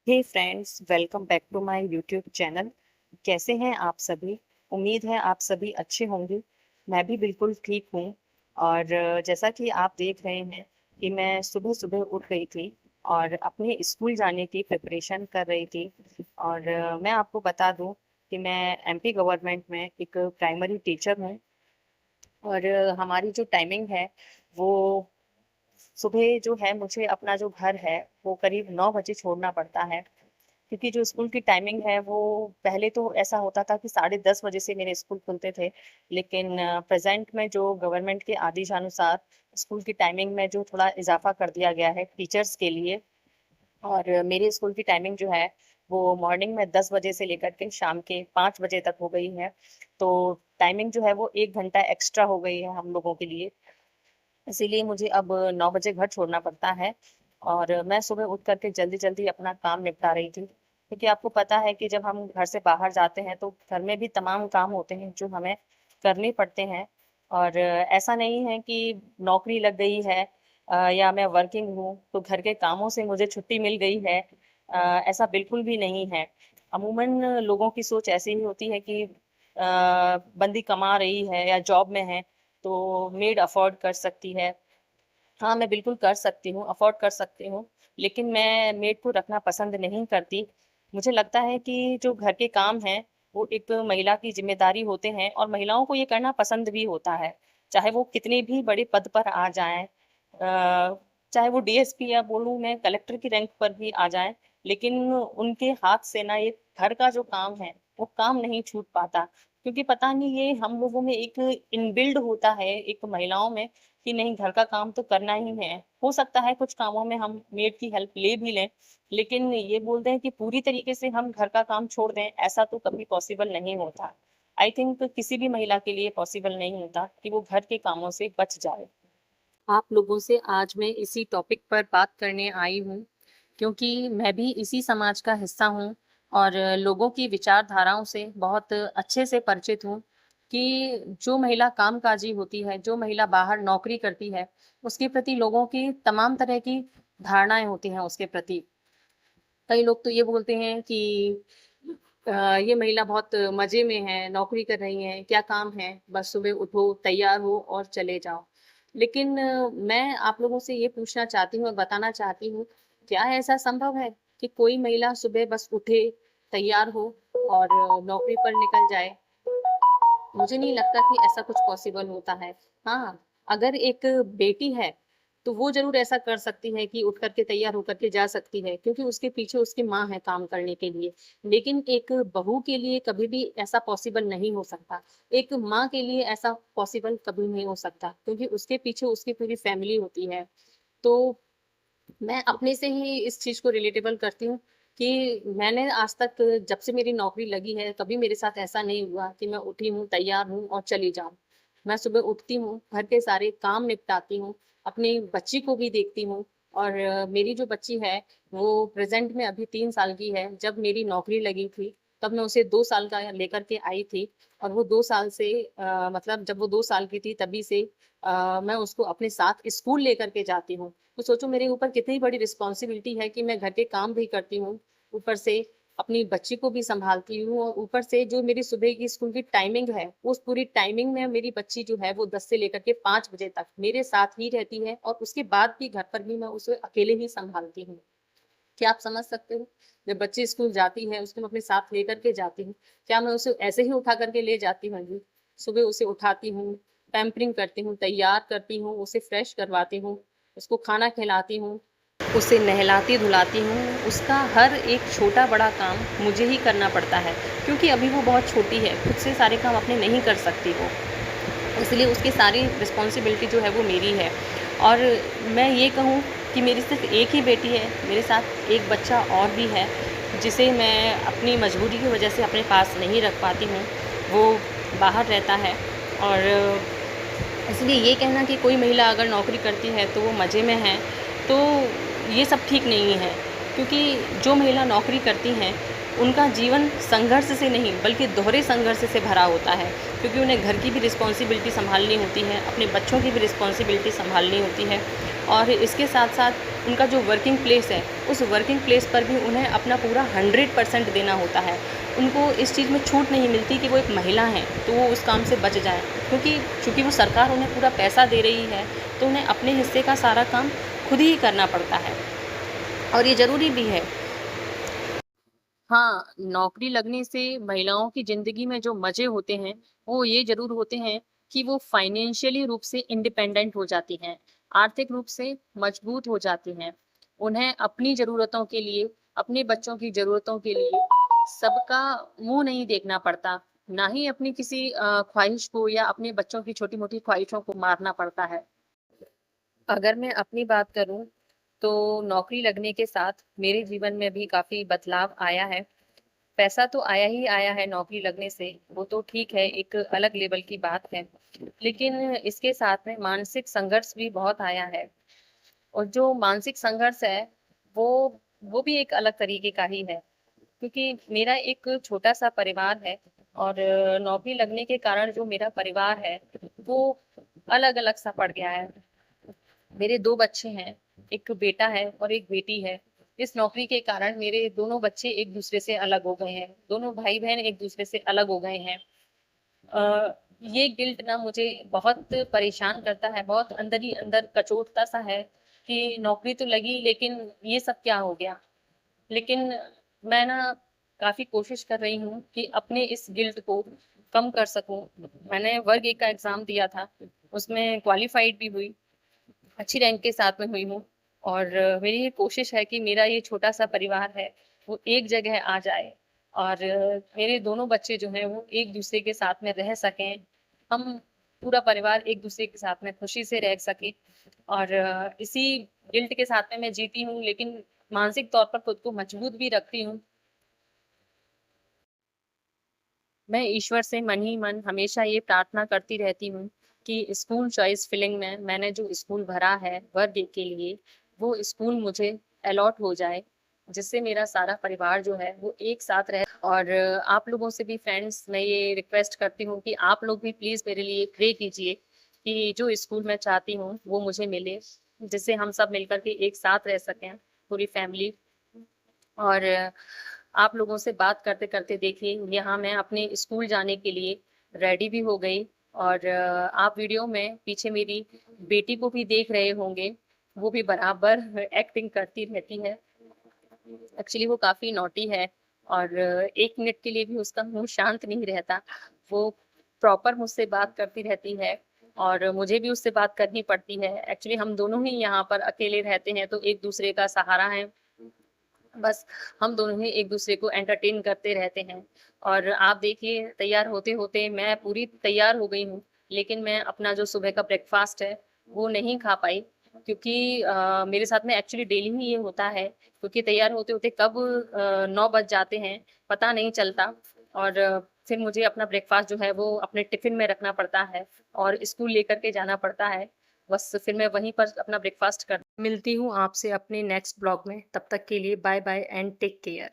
Hey friends, welcome back to my YouTube channel. कैसे हैं आप सभी? उम्मीद है आप सभी अच्छे होंगे। मैं भी बिल्कुल ठीक हूँ। और जैसा कि आप देख रहे हैं कि मैं सुबह सुबह उठ गई थी और अपने स्कूल जाने की प्रिपरेशन कर रही थी। और मैं आपको बता दूं कि मैं एमपी गवर्नमेंट में एक प्राइमरी टीचर हूँ। और हमारी जो टाइमिंग है वो सुबह जो है, मुझे अपना जो घर है वो करीब 9 बजे छोड़ना पड़ता है। क्योंकि जो स्कूल की टाइमिंग है वो पहले तो ऐसा होता था कि 10:30 बजे से मेरे स्कूल खुलते थे। लेकिन प्रेजेंट में जो गवर्नमेंट के आदेशानुसार स्कूल की टाइमिंग में जो थोड़ा इजाफा कर दिया गया है टीचर्स के लिए। और मेरे स्कूल की टाइमिंग जो है वो मॉर्निंग में 10 बजे से लेकर के शाम के 5 बजे तक हो गई है। तो टाइमिंग जो है वो 1 घंटा एक्स्ट्रा हो गई है हम लोगों के लिए। इसीलिए मुझे अब 9 बजे घर छोड़ना पड़ता है। और मैं सुबह उठ करके जल्दी जल्दी अपना काम निपटा रही थी, क्योंकि आपको पता है कि जब हम घर से बाहर जाते हैं तो घर में भी तमाम काम होते हैं जो हमें करने पड़ते हैं। और ऐसा नहीं है कि नौकरी लग गई है या मैं वर्किंग हूँ तो घर के कामों से मुझे छुट्टी मिल गई है। ऐसा बिल्कुल भी नहीं है। अमूमन लोगों की सोच ऐसी ही होती है कि बंदी कमा रही है या जॉब में है तो मेड अफोर्ड कर सकती है। हाँ, मैं बिल्कुल कर सकती हूँ, अफ़ोर्ड कर सकती हूँ, लेकिन मैं मेड को रखना पसंद नहीं करती। मुझे लगता है कि जो घर के काम हैं, वो एक महिला की ज़िम्मेदारी होते हैं और महिलाओं को ये करना पसंद भी होता है, चाहे वो कितने भी बड़े पद पर आ जाएँ। चाहे वो डीएसपी या बोलूँ मैं कलेक्टर की रैंक पर भी आ जाएँ, लेकिन उनके हाथ से ना ये घर का जो काम है, वो काम नहीं छूट पाता। क्योंकि पता नहीं ये हम लोगों में एक इनबिल्ड होता है, एक महिलाओं में, कि नहीं घर का काम तो करना ही है। हो सकता है कुछ कामों में हम मेड की हेल्प ले भी लें, लेकिन ये बोलते हैं कि पूरी तरीके से हम घर का काम छोड़ दें, ऐसा तो कभी पॉसिबल नहीं होता। आई थिंक किसी भी महिला के लिए पॉसिबल नहीं होता कि वो घर के कामों से बच जाए। आप लोगों से आज मैं इसी टॉपिक पर बात करने आई हूँ, क्योंकि मैं भी इसी समाज का हिस्सा हूँ और लोगों की विचारधाराओं से बहुत अच्छे से परिचित हूँ कि जो महिला कामकाजी होती है, जो महिला बाहर नौकरी करती है, उसके प्रति लोगों की तमाम तरह की धारणाएँ होती हैं उसके प्रति। कई लोग तो ये बोलते हैं कि ये महिला बहुत मज़े में है, नौकरी कर रही हैं, क्या काम है? बस सुबह उठो, तैयार हो और चले जाओ। लेकिन मैं आप लोगों से ये पूछना चाहती हूँ और बताना चाहती हूँ, क्या ऐसा संभव है कि कोई महिला सुबह बस उठे, तैयार हो और नौकरी पर निकल जाए? मुझे नहीं लगता कि ऐसा कुछ पॉसिबल होता है। हाँ, अगर एक बेटी है, तो वो ज़रूर ऐसा कर सकती है कि उठ कर के तैयार होकर के जा सकती है, क्योंकि उसके पीछे उसकी माँ है काम करने के लिए। लेकिन एक बहू के लिए कभी भी ऐसा पॉसिबल नहीं हो सकता। एक माँ के लिए ऐसा पॉसिबल कभी नहीं हो सकता, क्योंकि उसके पीछे उसकी पूरी फैमिली होती है। तो मैं अपने से ही इस चीज़ को रिलेटेबल करती हूँ कि मैंने आज तक जब से मेरी नौकरी लगी है, कभी मेरे साथ ऐसा नहीं हुआ कि मैं उठी हूँ, तैयार हूँ और चली जाऊँ। मैं सुबह उठती हूँ, घर के सारे काम निपटाती हूँ, अपनी बच्ची को भी देखती हूँ। और मेरी जो बच्ची है, वो प्रेज़ेंट में अभी 3 साल की है। जब मेरी नौकरी लगी थी, तब मैं उसे 2 साल का लेकर के आई थी और वो 2 साल से मतलब जब वो 2 साल की थी तभी से मैं उसको अपने साथ स्कूल लेकर के जाती हूँ। तो सोचो मेरे ऊपर कितनी बड़ी रिस्पॉन्सिबिलिटी है कि मैं घर के काम भी करती हूँ, ऊपर से अपनी बच्ची को भी सँभालती हूँ और ऊपर से जो मेरी सुबह की स्कूल की टाइमिंग है, उस पूरी टाइमिंग में मेरी बच्ची जो है वो 10 से लेकर के 5 बजे तक मेरे साथ ही रहती है और उसके बाद भी घर पर भी मैं उसे अकेले ही सँभालती हूँ। क्या आप समझ सकते हो? जब बच्ची स्कूल जाती है, उसको मैं अपने साथ लेकर के जाती हूँ। क्या मैं उसे ऐसे ही उठा कर के ले जाती हूँ? सुबह उसे उठाती हूँ, पैम्परिंग करती हूँ, तैयार करती हूँ, उसे फ्रेश करवाती हूँ, उसको खाना खिलाती हूँ, उसे नहलाती-धुलाती हूँ। उसका हर एक छोटा-बड़ा काम मुझे ही करना पड़ता है, क्योंकि अभी वो बहुत छोटी है, खुद से सारे काम अपने नहीं कर सकती वो। इसलिए उसकी सारी रिस्पॉन्सिबिलिटी जो है वो मेरी है। और मैं ये कहूँ कि मेरी सिर्फ़ एक ही बेटी है, मेरे साथ एक बच्चा और भी है, जिसे मैं अपनी मजबूरी की वजह से अपने पास नहीं रख पाती हूँ। वो बाहर रहता है। और इसलिए ये कहना कि कोई महिला अगर नौकरी करती है तो वो मज़े में है, तो ये सब ठीक नहीं है। क्योंकि जो महिला नौकरी करती हैं, उनका जीवन संघर्ष से नहीं बल्कि दोहरे संघर्ष से भरा होता है। क्योंकि उन्हें घर की भी रिस्पॉन्सिबिलिटी सँभालनी होती है, अपने बच्चों की भी रिस्पॉन्सिबिलिटी सँभालनी होती है और इसके साथ-साथ उनका जो वर्किंग प्लेस है, उस वर्किंग प्लेस पर भी उन्हें अपना पूरा 100% देना होता है। उनको इस चीज़ में छूट नहीं मिलती कि वो एक महिला हैं, तो वो उस काम से बच जाएँ, क्योंकि चूँकि वो सरकार उन्हें पूरा पैसा दे रही है, तो उन्हें अपने हिस्से का सारा काम खुद ही करना पड़ता है और ये ज़रूरी भी है। हाँ, नौकरी लगने से महिलाओं की ज़िंदगी में जो मज़े होते हैं, वो ये ज़रूर होते हैं कि वो फाइनेंशियली रूप से इंडिपेंडेंट हो जाती हैं, आर्थिक रूप से मजबूत हो जाती हैं। उन्हें अपनी ज़रूरतों के लिए, अपने बच्चों की ज़रूरतों के लिए सबका मुँह नहीं देखना पड़ता, ना ही अपनी किसी ख्वाहिश को या अपने बच्चों की छोटी-मोटी ख्वाहिशों को मारना पड़ता है। अगर मैं अपनी बात करूँ, तो नौकरी लगने के साथ मेरे जीवन में भी काफ़ी बदलाव आया है। पैसा तो आया ही आया है नौकरी लगने से, वो तो ठीक है, एक अलग लेवल की बात है। लेकिन इसके साथ में मानसिक संघर्ष भी बहुत आया है और जो मानसिक संघर्ष है, वो भी एक अलग तरीके का ही है। क्योंकि मेरा एक छोटा-सा परिवार है और नौकरी लगने के कारण जो मेरा परिवार है, वो अलग-अलग सा पड़ गया है। मेरे 2 बच्चे हैं, 1 बेटा है और 1 बेटी है। इस नौकरी के कारण मेरे दोनों बच्चे एक-दूसरे से अलग हो गए हैं। दोनों भाई-बहन एक-दूसरे से अलग हो गए हैं। अ, ये गिल्ट ना मुझे बहुत परेशान करता है, बहुत अंदर ही अंदर कचोटता-सा है कि नौकरी तो लगी लेकिन ये सब क्या हो गया? लेकिन मैं ना काफ़ी कोशिश कर रही हूँ कि अपने इस गिल्ट को कम कर सकूँ। मैंने वर्ग 1 का एग्ज़ाम दिया था, उसमें क्वालिफ़ाइड भी हुई। अच्छी रैंक के साथ में हुई हूँ और मेरी ये कोशिश है कि मेरा ये छोटा-सा परिवार है, वो एक जगह आ जाए और मेरे दोनों बच्चे जो हैं, वो एक-दूसरे के साथ में रह सकें। हम पूरा परिवार एक-दूसरे के साथ में खुशी से रह सकें और इसी गिल्ट के साथ में मैं जीती हूँ, लेकिन मानसिक तौर पर खुद को मजबूत भी रखती हूँ। मैं ईश्वर से मन ही मन हमेशा ये प्रार्थना करती रहती हूँ कि स्कूल चॉइस फिलिंग में मैंने जो स्कूल भरा है वर्ग 1 के लिए, वो स्कूल मुझे अलॉट हो जाए, जिससे मेरा सारा परिवार जो है वो एक साथ रहे और आप लोगों से भी फ्रेंड्स मैं ये रिक्वेस्ट करती हूँ कि आप लोग भी प्लीज़ मेरे लिए प्रे कीजिए कि जो स्कूल मैं चाहती हूँ वो मुझे मिले, जिससे हम सब मिलकर के एक साथ रह सकें, पूरी फैमिली। और आप लोगों से बात करते-करते देखिए यहाँ मैं अपने स्कूल जाने के लिए रेडी भी हो गई और आप वीडियो में पीछे मेरी बेटी को भी देख रहे होंगे, वो भी बराबर एक्टिंग करती रहती है। एक्चुअली वो काफ़ी नॉटी है और 1 मिनट के लिए भी उसका मुँह शांत नहीं रहता। वो प्रॉपर मुझसे बात करती रहती है और मुझे भी उससे बात करनी पड़ती है। एक्चुअली हम दोनों ही यहाँ पर अकेले रहते हैं, तो एक-दूसरे का सहारा हैं। बस हम दोनों ही एक-दूसरे को एंटरटेन करते रहते हैं और आप देखिए तैयार होते-होते मैं पूरी तैयार हो गई हूँ, लेकिन मैं अपना जो सुबह का ब्रेकफ़ास्ट है, वो नहीं खा पाई क्योंकि मेरे साथ में एक्चुअली डेली ही ये होता है क्योंकि तैयार होते-होते कब 9 बज जाते हैं, पता नहीं चलता और फिर मुझे अपना ब्रेकफ़ास्ट जो है वो अपने टिफ़िन में रखना पड़ता है और स्कूल लेकर के जाना पड़ता है। बस फिर मैं वहीं पर अपना ब्रेकफ़ास्ट कर मिलती हूँ आपसे अपने नेक्स्ट ब्लॉग में, तब तक के लिए bye bye and take care.